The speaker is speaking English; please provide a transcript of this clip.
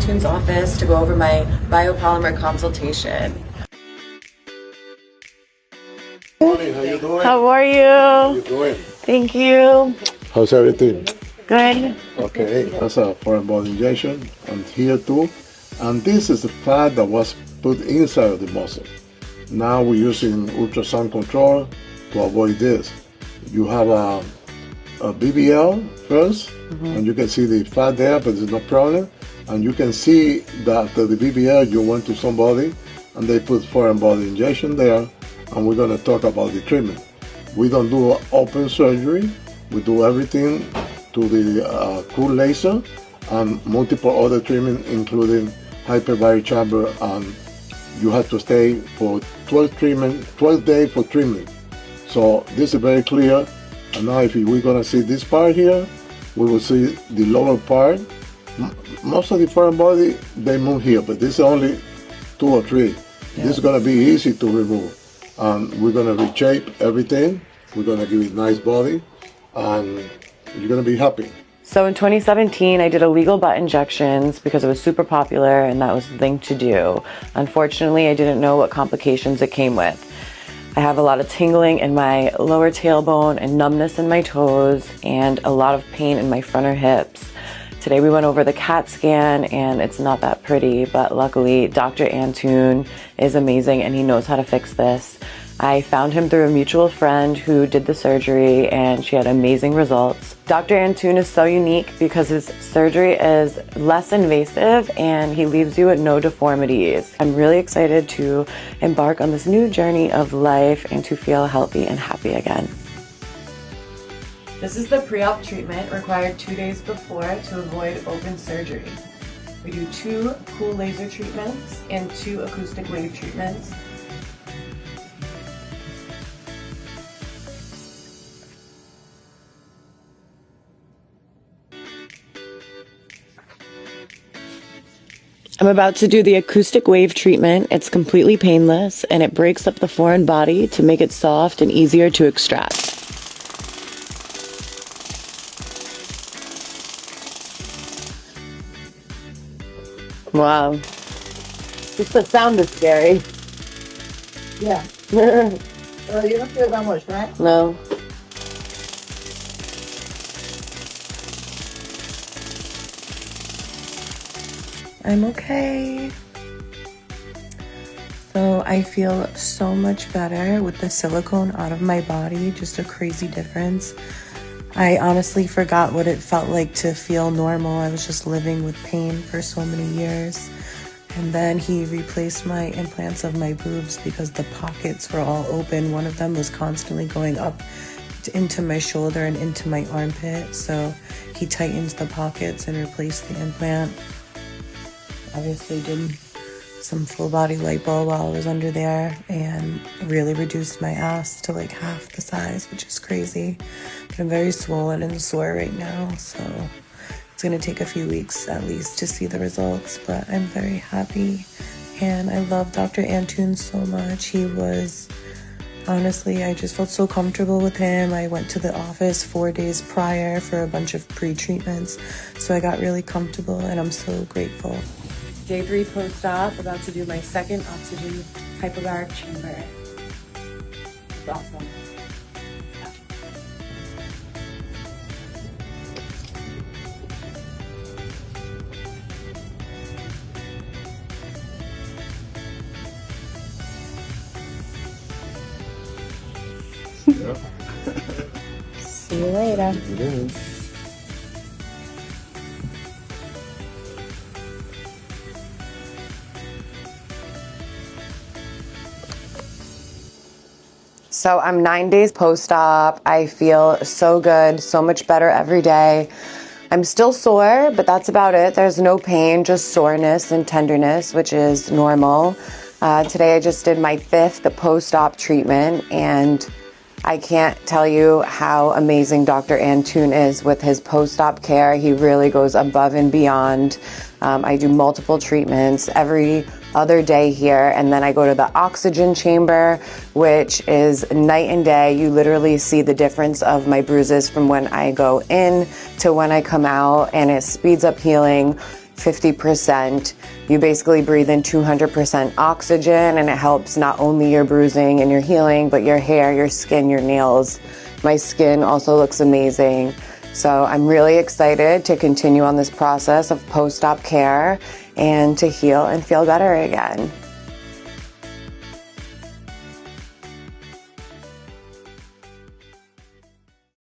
Antoon's office to go over my biopolymer consultation. Morning, how you doing? How are you? How you doing? Thank you. How's everything? Good. Okay, that's a foreign body injection, and here too. And this is the fat that was put inside of the muscle. Now we're using ultrasound control to avoid this. You have a BBL first, and you can see the fat there, but there's no problem. And you can see that the BBL, you went to somebody and they put foreign body injection there, and we're going to talk about the treatment. We don't do open surgery. We do everything to the cool laser and multiple other treatment, including hyperbaric chamber, and you have to stay for 12 days for treatment. So this is very clear. And now if we're going to see this part here, we will see the lower part. Most of the foreign body, they move here, but this is only 2 or 3. Yeah. This is going to be easy to remove. And we're going to reshape everything. We're going to give it a nice body, and you're going to be happy. So in 2017, I did illegal butt injections because it was super popular and that was the thing to do. Unfortunately, I didn't know what complications it came with. I have a lot of tingling in my lower tailbone and numbness in my toes and a lot of pain in my frontal hips. Today we went over the CAT scan and it's not that pretty, but luckily Dr. Antoon is amazing and he knows how to fix this. I found him through a mutual friend who did the surgery and she had amazing results. Dr. Antoon is so unique because his surgery is less invasive and he leaves you with no deformities. I'm really excited to embark on this new journey of life and to feel healthy and happy again. This is the pre-op treatment required 2 days before to avoid open surgery. We do 2 cool laser treatments and 2 acoustic wave treatments. I'm about to do the acoustic wave treatment. It's completely painless and it breaks up the foreign body to make it soft and easier to extract. Wow. Just the sound is scary. Yeah. You don't feel that much, right? No. I'm okay. So I feel so much better with the silicone out of my body, just a crazy difference. I honestly forgot what it felt like to feel normal. I was just living with pain for so many years. And then he replaced my implants of my boobs because the pockets were all open. One of them was constantly going up into my shoulder and into my armpit. So he tightened the pockets and replaced the implant. Obviously did some full body lipo while I was under there and really reduced my ass to like half the size, which is crazy. But I'm very swollen and sore right now, so it's gonna take a few weeks at least to see the results, but I'm very happy. And I love Dr. Antoon so much. He was, honestly, I just felt so comfortable with him. I went to the office 4 days prior for a bunch of pre-treatments, so I got really comfortable and I'm so grateful. Day 3 post-op, about to do my second oxygen hyperbaric chamber. It's awesome. Yeah. See you later. Yeah. So I'm 9 days post-op. I feel so good, so much better every day. I'm still sore, but that's about it. There's no pain, just soreness and tenderness, which is normal. Today I just did my 5th post-op treatment, and I can't tell you how amazing Dr. Antoon is with his post-op care. He really goes above and beyond. I do multiple treatments every other day here, and then I go to the oxygen chamber, which is night and day. You literally see the difference of my bruises from when I go in to when I come out, and it speeds up healing. 50%. You basically breathe in 200% oxygen, and it helps not only your bruising and your healing, but your hair, your skin, your nails. My skin also looks amazing. So I'm really excited to continue on this process of post-op care and to heal and feel better again.